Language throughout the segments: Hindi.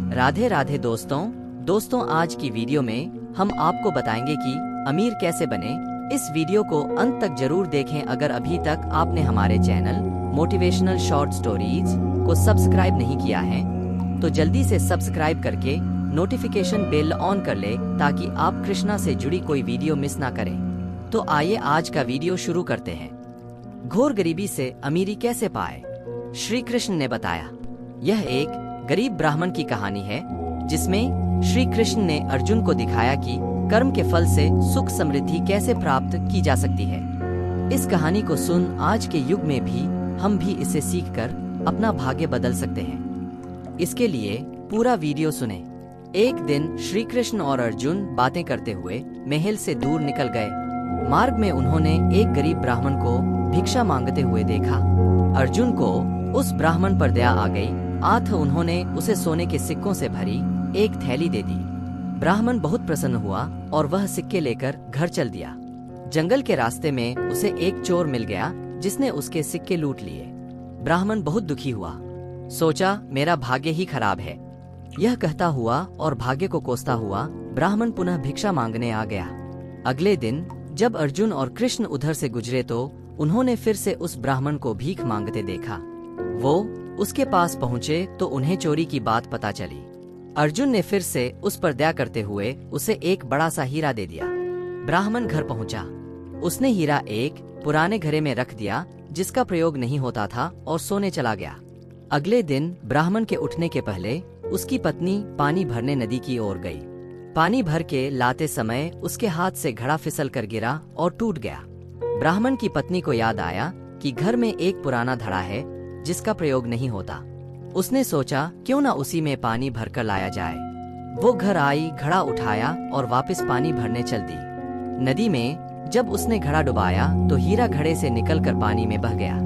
राधे राधे दोस्तों आज की वीडियो में हम आपको बताएंगे कि अमीर कैसे बने। इस वीडियो को अंत तक जरूर देखें। अगर अभी तक आपने हमारे चैनल मोटिवेशनल शॉर्ट स्टोरीज को सब्सक्राइब नहीं किया है तो जल्दी से सब्सक्राइब करके नोटिफिकेशन बेल ऑन कर ले ताकि आप कृष्णा से जुड़ी कोई वीडियो मिस ना करें। तो आइए आज का वीडियो शुरू करते हैं। घोर गरीबी से अमीरी कैसे पाए, श्री कृष्ण ने बताया। यह एक गरीब ब्राह्मण की कहानी है जिसमें श्री कृष्ण ने अर्जुन को दिखाया कि कर्म के फल से सुख समृद्धि कैसे प्राप्त की जा सकती है। इस कहानी को सुन आज के युग में भी हम भी इसे सीखकर अपना भाग्य बदल सकते हैं। इसके लिए पूरा वीडियो सुने। एक दिन श्री कृष्ण और अर्जुन बातें करते हुए महल से दूर निकल गए। मार्ग में उन्होंने एक गरीब ब्राह्मण को भिक्षा मांगते हुए देखा। अर्जुन को उस ब्राह्मण पर दया आ गई। उन्होंने उसे सोने के सिक्कों से भरी एक थैली दे दी। ब्राह्मण बहुत प्रसन्न हुआ और वह सिक्के लेकर घर चल दिया। जंगल के रास्ते में उसे एक चोर मिल गया जिसने उसके सिक्के लूट लिए। ब्राह्मण बहुत दुखी हुआ, सोचा मेरा भाग्य ही खराब है। यह कहता हुआ और भाग्य को कोसता हुआ ब्राह्मण पुनः भिक्षा मांगने आ गया। अगले दिन जब अर्जुन और कृष्ण उधर से गुजरे तो उन्होंने फिर से उस ब्राह्मण को भीख मांगते देखा। वो उसके पास पहुंचे तो उन्हें चोरी की बात पता चली। अर्जुन ने फिर से उस पर दया करते हुए उसे एक बड़ा सा हीरा दे दिया। ब्राह्मण घर पहुंचा। उसने हीरा एक पुराने घड़े में रख दिया जिसका प्रयोग नहीं होता था और सोने चला गया। अगले दिन ब्राह्मण के उठने के पहले उसकी पत्नी पानी भरने नदी की ओर गई। पानी भर के लाते समय उसके हाथ से घड़ा फिसल कर गिरा और टूट गया। ब्राह्मण की पत्नी को याद आया कि घर में एक पुराना घड़ा है जिसका प्रयोग नहीं होता। उसने सोचा क्यों ना उसी में पानी भरकर लाया जाए। वो घर आई, घड़ा उठाया और वापस पानी भरने चल दी। नदी में जब उसने घड़ा डुबाया तो हीरा घड़े से निकलकर पानी में बह गया।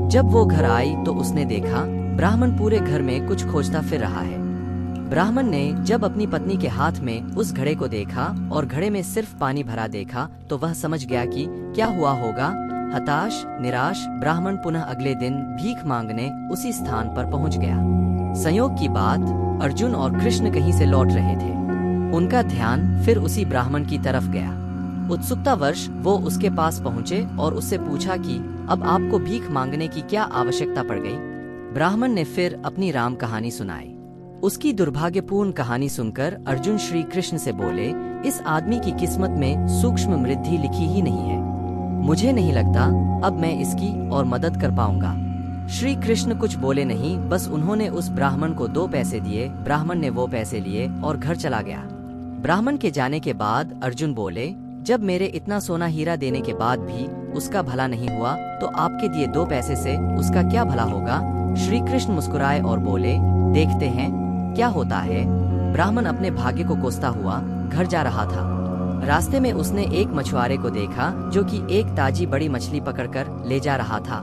जब वो घर आई तो उसने देखा ब्राह्मण पूरे घर में कुछ खोजता फिर रहा है। ब्राह्मण ने जब अपनी पत्नी के हाथ में उस घड़े को देखा और घड़े में सिर्फ पानी भरा देखा तो वह समझ गया कि क्या हुआ होगा। हताश निराश ब्राह्मण पुनः अगले दिन भीख मांगने उसी स्थान पर पहुंच गया। संयोग की बात, अर्जुन और कृष्ण कहीं से लौट रहे थे। उनका ध्यान फिर उसी ब्राह्मण की तरफ गया। उत्सुकतावश वो उसके पास पहुंचे और उससे पूछा कि अब आपको भीख मांगने की क्या आवश्यकता पड़ गई। ब्राह्मण ने फिर अपनी राम कहानी सुनाई। उसकी दुर्भाग्यपूर्ण कहानी सुनकर अर्जुन श्री कृष्ण से बोले, इस आदमी की किस्मत में सूक्ष्म वृद्धि लिखी ही नहीं है। मुझे नहीं लगता अब मैं इसकी और मदद कर पाऊंगा। श्री कृष्ण कुछ बोले नहीं, बस उन्होंने उस ब्राह्मण को 2 पैसे दिए। ब्राह्मण ने वो पैसे लिए और घर चला गया। ब्राह्मण के जाने के बाद अर्जुन बोले, जब मेरे इतना सोना हीरा देने के बाद भी उसका भला नहीं हुआ तो आपके दिए 2 पैसे से उसका क्या भला होगा। श्री कृष्ण मुस्कुराए और बोले, देखते हैं क्या होता है। ब्राह्मण अपने भाग्य को कोसता हुआ घर जा रहा था। रास्ते में उसने एक मछुआरे को देखा जो कि एक ताजी बड़ी मछली पकड़कर ले जा रहा था।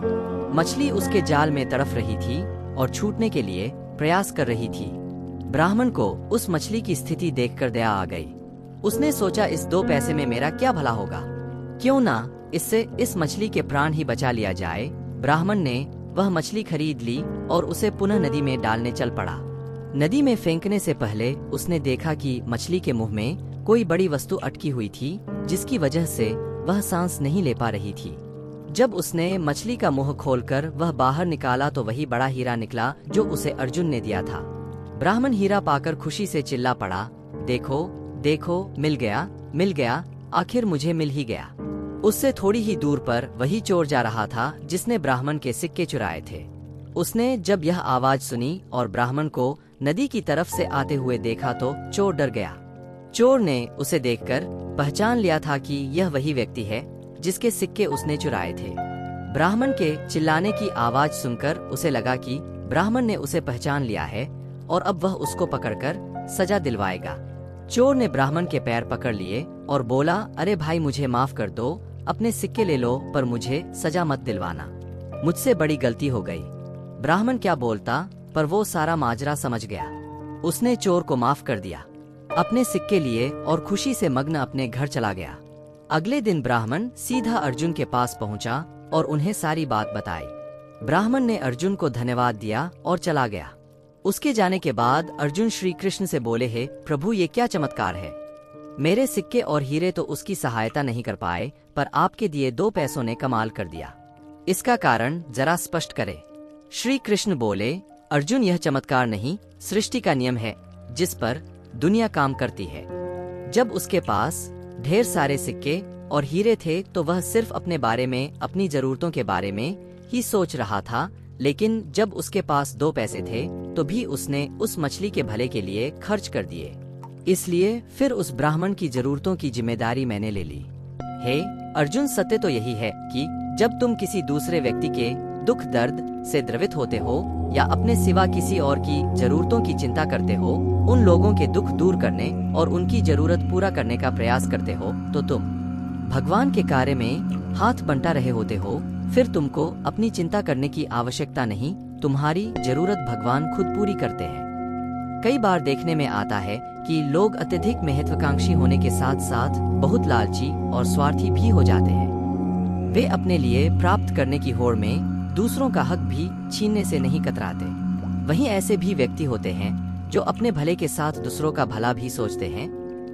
मछली उसके जाल में तड़फ रही थी और छूटने के लिए प्रयास कर रही थी। ब्राह्मण को उस मछली की स्थिति देखकर दया आ गई। उसने सोचा इस 2 पैसे में मेरा क्या भला होगा, क्यों ना इससे इस मछली के प्राण ही बचा लिया जाए। ब्राह्मण ने वह मछली खरीद ली और उसे पुनः नदी में डालने चल पड़ा। नदी में फेंकने से पहले उसने देखा कि मछली के मुंह में कोई बड़ी वस्तु अटकी हुई थी जिसकी वजह से वह सांस नहीं ले पा रही थी। जब उसने मछली का मुंह खोलकर वह बाहर निकाला तो वही बड़ा हीरा निकला जो उसे अर्जुन ने दिया था। ब्राह्मण हीरा पाकर खुशी से चिल्ला पड़ा, देखो देखो, मिल गया, आखिर मुझे मिल ही गया। उससे थोड़ी ही दूर पर वही चोर जा रहा था जिसने ब्राह्मण के सिक्के चुराए थे। उसने जब यह आवाज सुनी और ब्राह्मण को नदी की तरफ से आते हुए देखा तो चोर डर गया। चोर ने उसे देखकर पहचान लिया था कि यह वही व्यक्ति है जिसके सिक्के उसने चुराए थे। ब्राह्मण के चिल्लाने की आवाज सुनकर उसे लगा कि ब्राह्मण ने उसे पहचान लिया है और अब वह उसको पकड़कर सजा दिलवाएगा। चोर ने ब्राह्मण के पैर पकड़ लिए और बोला, अरे भाई मुझे माफ कर दो, अपने सिक्के ले लो पर मुझे सजा मत दिलवाना, मुझसे बड़ी गलती हो गई। ब्राह्मण क्या बोलता पर वो सारा माजरा समझ गया। उसने चोर को माफ कर दिया, अपने सिक्के लिए और खुशी से मग्न अपने घर चला गया। अगले दिन ब्राह्मण सीधा अर्जुन के पास पहुंचा और उन्हें सारी बात बताई। ब्राह्मण ने अर्जुन को धन्यवाद दिया और चला गया। उसके जाने के बाद अर्जुन श्री कृष्ण से बोले, हे प्रभु, ये क्या चमत्कार है। मेरे सिक्के और हीरे तो उसकी सहायता नहीं कर पाए, पर आपके दिए 2 पैसों ने कमाल कर दिया। इसका कारण जरा स्पष्ट करे। श्री कृष्ण बोले, अर्जुन, यह चमत्कार नहीं, सृष्टि का नियम है जिस पर दुनिया काम करती है। जब उसके पास ढेर सारे सिक्के और हीरे थे तो वह सिर्फ अपने बारे में, अपनी जरूरतों के बारे में ही सोच रहा था, लेकिन जब उसके पास 2 पैसे थे तो भी उसने उस मछली के भले के लिए खर्च कर दिए। इसलिए फिर उस ब्राह्मण की जरूरतों की जिम्मेदारी मैंने ले ली। हे अर्जुन, सत्य तो यही है कि जब तुम किसी दूसरे व्यक्ति के दुख दर्द से द्रवित होते हो या अपने सिवा किसी और की जरूरतों की चिंता करते हो, उन लोगों के दुख दूर करने और उनकी जरूरत पूरा करने का प्रयास करते हो, तो तुम भगवान के कार्य में हाथ बंटा रहे होते हो। फिर तुमको अपनी चिंता करने की आवश्यकता नहीं, तुम्हारी जरूरत भगवान खुद पूरी करते हैं। कई बार देखने में आता है कि लोग अत्यधिक महत्वाकांक्षी होने के साथ साथ बहुत लालची और स्वार्थी भी हो जाते हैं। वे अपने लिए प्राप्त करने की होड़ में दूसरों का हक भी छीनने से नहीं कतराते। वहीं ऐसे भी व्यक्ति होते हैं जो अपने भले के साथ दूसरों का भला भी सोचते हैं।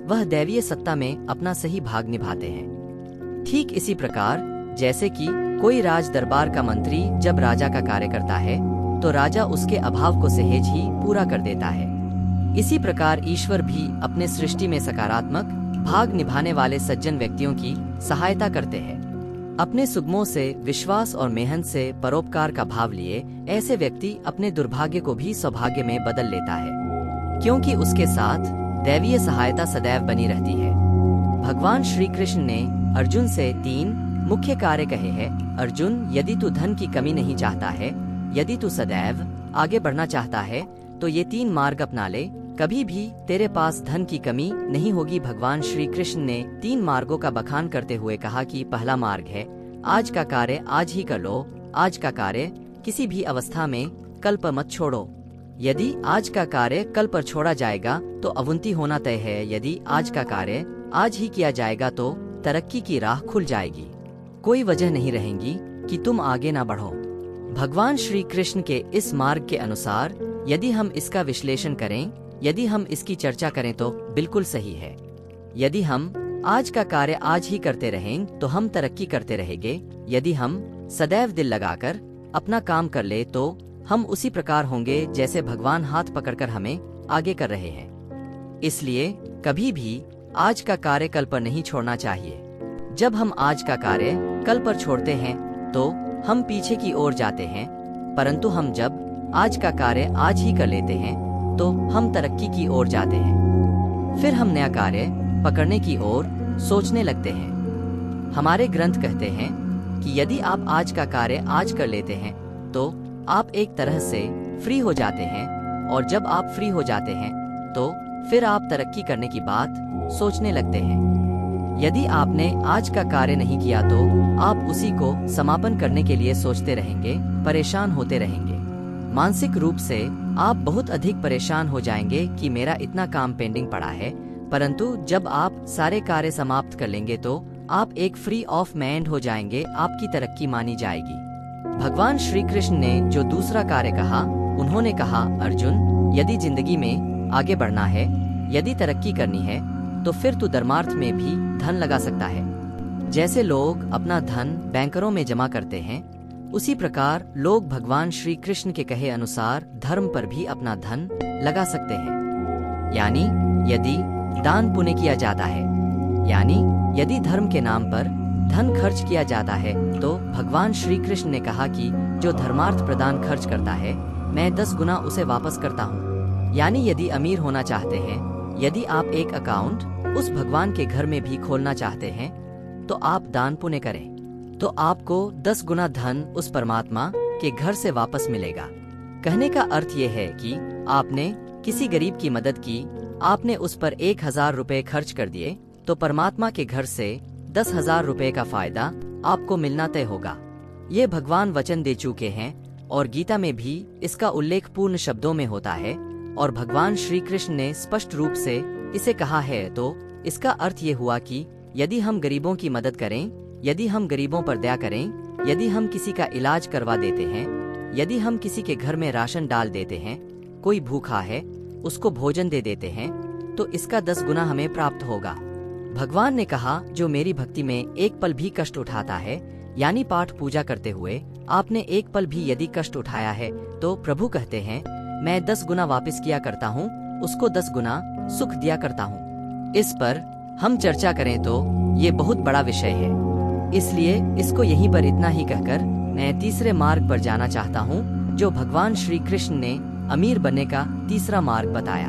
वह दैवीय सत्ता में अपना सही भाग निभाते हैं। ठीक इसी प्रकार जैसे कि कोई राज दरबार का मंत्री जब राजा का कार्य करता है तो राजा उसके अभाव को सहज ही पूरा कर देता है। इसी प्रकार ईश्वर भी अपने सृष्टि में सकारात्मक भाग निभाने वाले सज्जन व्यक्तियों की सहायता करते हैं। अपने सुगमों से, विश्वास और मेहनत से परोपकार का भाव लिए ऐसे व्यक्ति अपने दुर्भाग्य को भी सौभाग्य में बदल लेता है, क्योंकि उसके साथ दैवीय सहायता सदैव बनी रहती है। भगवान श्री कृष्ण ने अर्जुन से 3 मुख्य कार्य कहे हैं। अर्जुन, यदि तू धन की कमी नहीं चाहता है, यदि तू सदैव आगे बढ़ना चाहता है, तो ये 3 मार्ग अपना ले, कभी भी तेरे पास धन की कमी नहीं होगी। भगवान श्री कृष्ण ने 3 मार्गों का बखान करते हुए कहा कि पहला मार्ग है, आज का कार्य आज ही कर लो। आज का कार्य किसी भी अवस्था में कल पर मत छोड़ो। यदि आज का कार्य कल पर छोड़ा जाएगा तो अवनति होना तय है। यदि आज का कार्य आज ही किया जाएगा तो तरक्की की राह खुल जाएगी। कोई वजह नहीं रहेगी कि तुम आगे ना बढ़ो। भगवान श्री कृष्ण के इस मार्ग के अनुसार यदि हम इसका विश्लेषण करें, यदि हम इसकी चर्चा करें तो बिल्कुल सही है। यदि हम आज का कार्य आज ही करते रहें तो हम तरक्की करते रहेंगे। यदि हम सदैव दिल लगाकर अपना काम कर ले तो हम उसी प्रकार होंगे जैसे भगवान हाथ पकड़कर हमें आगे कर रहे हैं। इसलिए कभी भी आज का कार्य कल पर नहीं छोड़ना चाहिए। जब हम आज का कार्य कल पर छोड़ते हैं तो हम पीछे की ओर जाते हैं, परंतु हम जब आज का कार्य आज ही कर लेते हैं तो हम तरक्की की ओर जाते हैं। फिर हम नया कार्य पकड़ने की ओर सोचने लगते हैं। हमारे ग्रंथ कहते हैं कि यदि आप आज का कार्य आज कर लेते हैं तो आप एक तरह से फ्री हो जाते हैं, और जब आप फ्री हो जाते हैं तो फिर आप तरक्की करने की बात सोचने लगते हैं। यदि आपने आज का कार्य नहीं किया तो आप उसी को समापन करने के लिए सोचते रहेंगे, परेशान होते रहेंगे। मानसिक रूप से आप बहुत अधिक परेशान हो जाएंगे कि मेरा इतना काम पेंडिंग पड़ा है, परंतु जब आप सारे कार्य समाप्त कर लेंगे तो आप एक फ्री ऑफ माइंड हो जाएंगे, आपकी तरक्की मानी जाएगी। भगवान श्री कृष्ण ने जो दूसरा कार्य कहा, उन्होंने कहा, अर्जुन, यदि जिंदगी में आगे बढ़ना है, यदि तरक्की करनी है, तो फिर तू धर्मार्थ में भी धन लगा सकता है। जैसे लोग अपना धन बैंकरों में जमा करते हैं, उसी प्रकार लोग भगवान श्री कृष्ण के कहे अनुसार धर्म पर भी अपना धन लगा सकते हैं। यानी यदि दान पुण्य किया जाता है, यानी यदि धर्म के नाम पर धन खर्च किया जाता है, तो भगवान श्री कृष्ण ने कहा कि जो धर्मार्थ प्रदान खर्च करता है, मैं 10 गुना उसे वापस करता हूँ। यानी यदि अमीर होना चाहते हैं, यदि आप एक अकाउंट उस भगवान के घर में भी खोलना चाहते हैं, तो आप दान पुण्य करें, तो आपको 10 गुना धन उस परमात्मा के घर से वापस मिलेगा। कहने का अर्थ यह है कि आपने किसी गरीब की मदद की, आपने उस पर 1000 रुपए खर्च कर दिए, तो परमात्मा के घर से 10,000 रुपए का फायदा आपको मिलना तय होगा। ये भगवान वचन दे चुके हैं और गीता में भी इसका उल्लेख पूर्ण शब्दों में होता है, और भगवान श्री कृष्ण ने स्पष्ट रूप से इसे कहा है। तो इसका अर्थ ये हुआ कि यदि हम गरीबों की मदद करें, यदि हम गरीबों पर दया करें, यदि हम किसी का इलाज करवा देते हैं, यदि हम किसी के घर में राशन डाल देते हैं, कोई भूखा है उसको भोजन दे देते हैं तो इसका 10 गुना हमें प्राप्त होगा। भगवान ने कहा, जो मेरी भक्ति में एक पल भी कष्ट उठाता है, यानी पाठ पूजा करते हुए आपने एक पल भी यदि कष्ट उठाया है, तो प्रभु कहते हैं मैं 10 गुना वापस किया करता हूँ, उसको 10 गुना सुख दिया करता हूँ। इस पर हम चर्चा करें तो ये बहुत बड़ा विषय है, इसलिए इसको यहीं पर इतना ही कहकर मैं तीसरे मार्ग पर जाना चाहता हूँ, जो भगवान श्री कृष्ण ने अमीर बनने का तीसरा मार्ग बताया।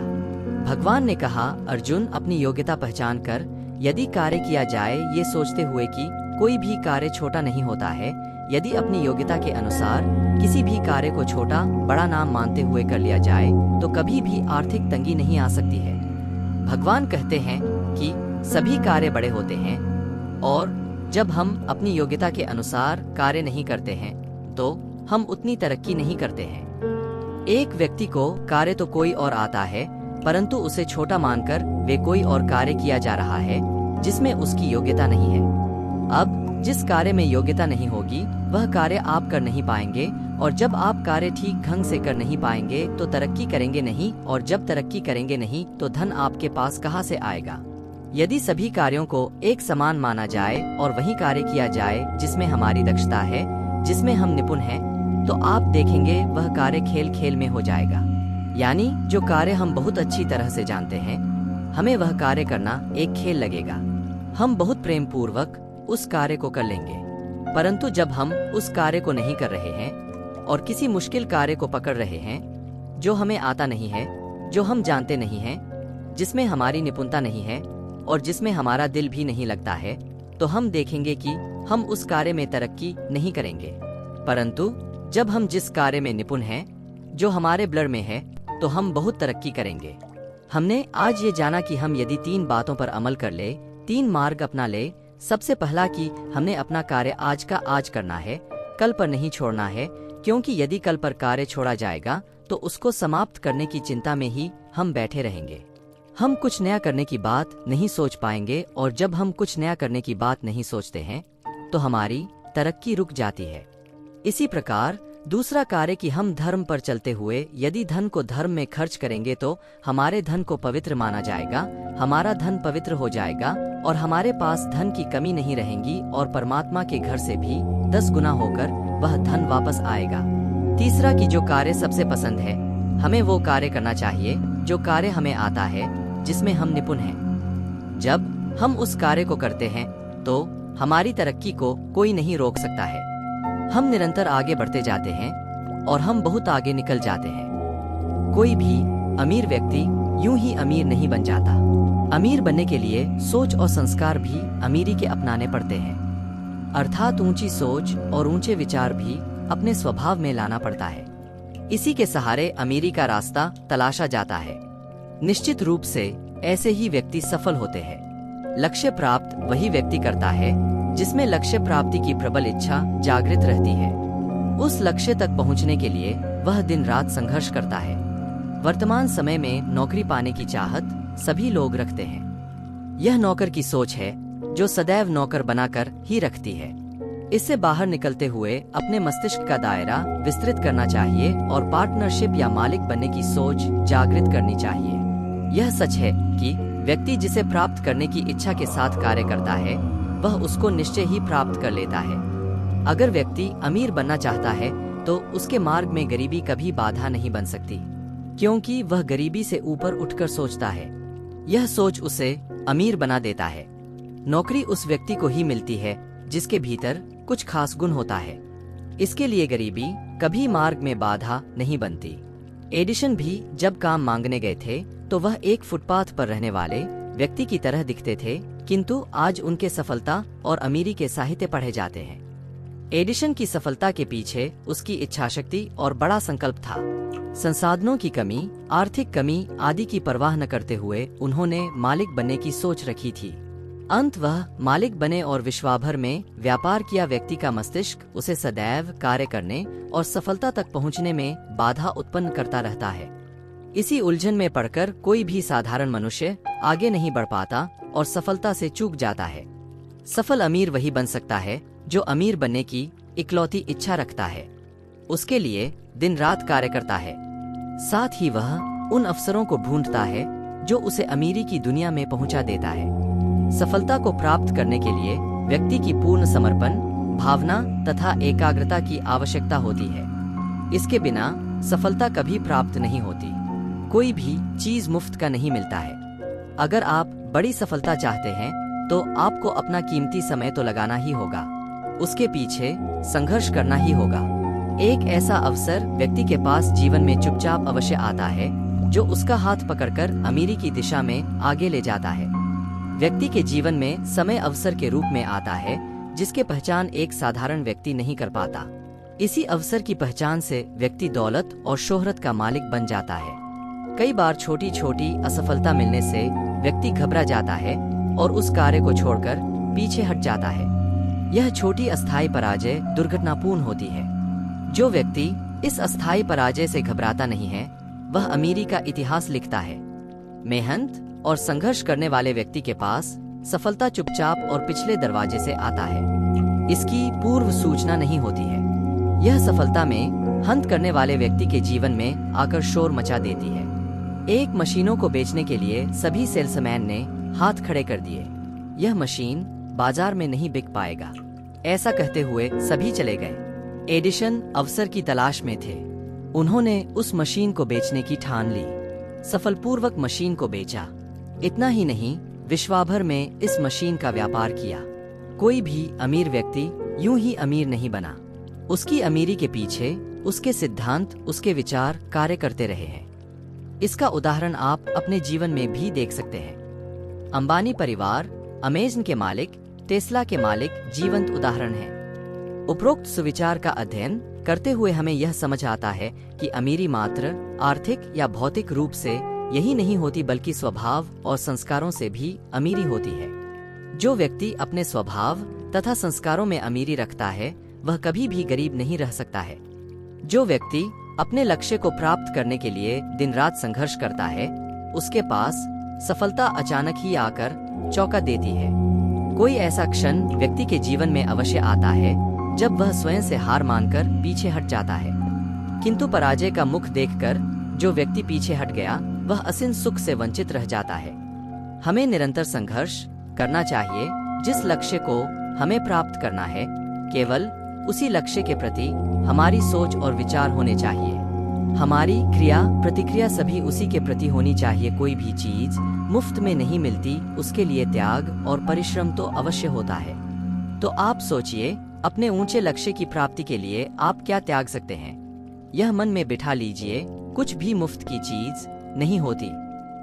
भगवान ने कहा, अर्जुन अपनी योग्यता पहचान कर यदि कार्य किया जाए ये सोचते हुए कि कोई भी कार्य छोटा नहीं होता है, यदि अपनी योग्यता के अनुसार किसी भी कार्य को छोटा बड़ा नाम मानते हुए कर लिया जाए तो कभी भी आर्थिक तंगी नहीं आ सकती है। भगवान कहते हैं कि सभी कार्य बड़े होते हैं और जब हम अपनी योग्यता के अनुसार कार्य नहीं करते हैं तो हम उतनी तरक्की नहीं करते हैं। एक व्यक्ति को कार्य तो कोई और आता है, परंतु उसे छोटा मानकर वे कोई और कार्य किया जा रहा है जिसमें उसकी योग्यता नहीं है। अब जिस कार्य में योग्यता नहीं होगी वह कार्य आप कर नहीं पाएंगे, और जब आप कार्य ठीक ढंग से कर नहीं पाएंगे तो तरक्की करेंगे नहीं, और जब तरक्की करेंगे नहीं तो धन आपके पास कहाँ से आएगा। यदि सभी कार्यों को एक समान माना जाए और वही कार्य किया जाए जिसमें हमारी दक्षता है, जिसमें हम निपुण हैं, तो आप देखेंगे वह कार्य खेल खेल में हो जाएगा। यानी जो कार्य हम बहुत अच्छी तरह से जानते हैं, हमें वह कार्य करना एक खेल लगेगा। हम बहुत प्रेम पूर्वक उस कार्य को कर लेंगे, परंतु जब हम उस कार्य को नहीं कर रहे हैं और किसी मुश्किल कार्य को पकड़ रहे हैं जो हमें आता नहीं है, जो हम जानते नहीं हैं, जिसमें हमारी निपुणता नहीं है और जिसमें हमारा दिल भी नहीं लगता है, तो हम देखेंगे कि हम उस कार्य में तरक्की नहीं करेंगे। परंतु जब हम जिस कार्य में निपुण हैं, जो हमारे ब्लड में है, तो हम बहुत तरक्की करेंगे। हमने आज ये जाना कि हम यदि 3 बातों पर अमल कर ले, 3 मार्ग अपना ले। सबसे पहला कि हमने अपना कार्य आज का आज करना है, कल पर नहीं छोड़ना है, क्योंकि यदि कल पर कार्य छोड़ा जाएगा तो उसको समाप्त करने की चिंता में ही हम बैठे रहेंगे। हम कुछ नया करने की बात नहीं सोच पाएंगे, और जब हम कुछ नया करने की बात नहीं सोचते हैं तो हमारी तरक्की रुक जाती है। इसी प्रकार दूसरा कार्य कि हम धर्म पर चलते हुए यदि धन को धर्म में खर्च करेंगे तो हमारे धन को पवित्र माना जाएगा, हमारा धन पवित्र हो जाएगा और हमारे पास धन की कमी नहीं रहेगी, और परमात्मा के घर से भी 10 गुना होकर वह धन वापस आएगा। तीसरा कि जो कार्य सबसे पसंद है, हमें वो कार्य करना चाहिए जो कार्य हमें आता है, जिसमें हम निपुण हैं। जब हम उस कार्य को करते हैं तो हमारी तरक्की को कोई नहीं रोक सकता है। हम निरंतर आगे बढ़ते जाते हैं और हम बहुत आगे निकल जाते हैं। कोई भी अमीर व्यक्ति यूं ही अमीर नहीं बन जाता। अमीर बनने के लिए सोच और संस्कार भी अमीरी के अपनाने पड़ते हैं, अर्थात ऊंची सोच और ऊंचे विचार भी अपने स्वभाव में लाना पड़ता है। इसी के सहारे अमीरी का रास्ता तलाशा जाता है। निश्चित रूप से ऐसे ही व्यक्ति सफल होते हैं। लक्ष्य प्राप्त वही व्यक्ति करता है जिसमें लक्ष्य प्राप्ति की प्रबल इच्छा जागृत रहती है। उस लक्ष्य तक पहुंचने के लिए वह दिन रात संघर्ष करता है। वर्तमान समय में नौकरी पाने की चाहत सभी लोग रखते हैं। यह नौकर की सोच है जो सदैव नौकर बनाकर ही रखती है। इससे बाहर निकलते हुए अपने मस्तिष्क का दायरा विस्तृत करना चाहिए और पार्टनरशिप या मालिक बनने की सोच जागृत करनी चाहिए। यह सच है कि व्यक्ति जिसे प्राप्त करने की इच्छा के साथ कार्य करता है वह उसको निश्चय ही प्राप्त कर लेता है। अगर व्यक्ति अमीर बनना चाहता है तो उसके मार्ग में गरीबी कभी बाधा नहीं बन सकती, क्योंकि वह गरीबी से ऊपर उठकर सोचता है। यह सोच उसे अमीर बना देता है। नौकरी उस व्यक्ति को ही मिलती है जिसके भीतर कुछ खास गुण होता है। इसके लिए गरीबी कभी मार्ग में बाधा नहीं बनती। एडिशन भी जब काम मांगने गए थे तो वह एक फुटपाथ पर रहने वाले व्यक्ति की तरह दिखते थे, किंतु आज उनके सफलता और अमीरी के साहित्य पढ़े जाते हैं। एडिशन की सफलता के पीछे उसकी इच्छाशक्ति और बड़ा संकल्प था। संसाधनों की कमी, आर्थिक कमी आदि की परवाह न करते हुए उन्होंने मालिक बनने की सोच रखी थी। अंत वह मालिक बने और विश्वाभर में व्यापार किया व्यक्ति का मस्तिष्क उसे सदैव कार्य करने और सफलता तक पहुंचने में बाधा उत्पन्न करता रहता है। इसी उलझन में पड़कर कोई भी साधारण मनुष्य आगे नहीं बढ़ पाता और सफलता से चूक जाता है। सफल अमीर वही बन सकता है जो अमीर बनने की इकलौती इच्छा रखता है। उसके लिए दिन रात कार्य करता है। साथ ही वह उन अवसरों को ढूंढता है जो उसे अमीरी की दुनिया में पहुंचा देता है। सफलता को प्राप्त करने के लिए व्यक्ति की पूर्ण समर्पण, भावना तथा एकाग्रता की आवश्यकता होती है। इसके बिना सफलता कभी प्राप्त नहीं होती। कोई भी चीज मुफ्त का नहीं मिलता है। अगर आप बड़ी सफलता चाहते हैं तो आपको अपना कीमती समय तो लगाना ही होगा, उसके पीछे संघर्ष करना ही होगा। एक ऐसा अवसर व्यक्ति के पास जीवन में चुपचाप अवश्य आता है, जो उसका हाथ पकड़कर अमीरी की दिशा में आगे ले जाता है। व्यक्ति के जीवन में समय अवसर के रूप में आता है, जिसके पहचान एक साधारण व्यक्ति नहीं कर पाता। इसी अवसर की पहचान से व्यक्ति दौलत और शोहरत का मालिक बन जाता है। कई बार छोटी छोटी असफलता मिलने से व्यक्ति घबरा जाता है और उस कार्य को छोड़कर पीछे हट जाता है। यह छोटी अस्थायी पराजय दुर्घटनापूर्ण होती है। जो व्यक्ति इस अस्थायी पराजय से घबराता नहीं है, वह अमीरी का इतिहास लिखता है। मेहनत और संघर्ष करने वाले व्यक्ति के पास सफलता चुपचाप और पिछले दरवाजे से आता है। इसकी पूर्व सूचना नहीं होती है। यह सफलता में हंत करने वाले व्यक्ति के जीवन में आकर शोर मचा देती है। एक मशीनों को बेचने के लिए सभी सेल्समैन ने हाथ खड़े कर दिए। यह मशीन बाजार में नहीं बिक पाएगा, ऐसा कहते हुए सभी चले गए। एडिशन अवसर की तलाश में थे। उन्होंने उस मशीन को बेचने की ठान ली। सफलपूर्वक मशीन को बेचा। इतना ही नहीं, विश्वभर में इस मशीन का व्यापार किया। कोई भी अमीर व्यक्ति यूं ही अमीर नहीं बना। उसकी अमीरी के पीछे उसके सिद्धांत, उसके विचार कार्य करते रहे हैं। इसका उदाहरण आप अपने जीवन में भी देख सकते हैं। अंबानी परिवार, अमेज़न के मालिक, टेस्ला के मालिक जीवंत उदाहरण हैं। उपरोक्त सुविचार का अध्ययन करते हुए हमें यह समझ आता है कि अमीरी मात्र आर्थिक या भौतिक रूप से यही नहीं होती, बल्कि स्वभाव और संस्कारों से भी अमीरी होती है। जो व्यक्ति अपने स्वभाव तथा संस्कारों में अमीरी रखता है, वह कभी भी गरीब नहीं रह सकता है। जो व्यक्ति अपने लक्ष्य को प्राप्त करने के लिए दिन रात संघर्ष करता है, उसके पास सफलता अचानक ही आकर चौंका देती है। कोई ऐसा क्षण व्यक्ति के जीवन में अवश्य आता है जब वह स्वयं से हार मानकर पीछे हट जाता है। किंतु पराजय का मुख देखकर जो व्यक्ति पीछे हट गया, वह असीम सुख से वंचित रह जाता है। हमें निरंतर संघर्ष करना चाहिए। जिस लक्ष्य को हमें प्राप्त करना है, केवल उसी लक्ष्य के प्रति हमारी सोच और विचार होने चाहिए। हमारी क्रिया प्रतिक्रिया सभी उसी के प्रति होनी चाहिए। कोई भी चीज मुफ्त में नहीं मिलती, उसके लिए त्याग और परिश्रम तो अवश्य होता है। तो आप सोचिए, अपने ऊंचे लक्ष्य की प्राप्ति के लिए आप क्या त्याग सकते हैं? यह मन में बिठा लीजिए, कुछ भी मुफ्त की चीज नहीं होती।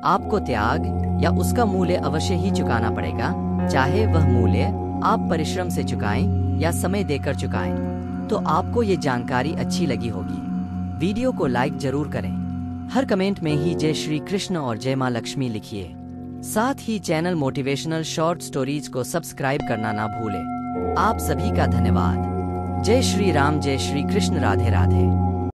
आपको त्याग या उसका मूल्य अवश्य ही चुकाना पड़ेगा, चाहे वह मूल्य आप परिश्रम से चुकाएं या समय देकर चुकाएं। तो आपको ये जानकारी अच्छी लगी होगी। वीडियो को लाइक जरूर करें। हर कमेंट में ही जय श्री कृष्ण और जय मां लक्ष्मी लिखिए। साथ ही चैनल मोटिवेशनल शॉर्ट स्टोरीज को सब्सक्राइब करना ना भूलें। आप सभी का धन्यवाद। जय श्री राम, जय श्री कृष्ण, राधे राधे।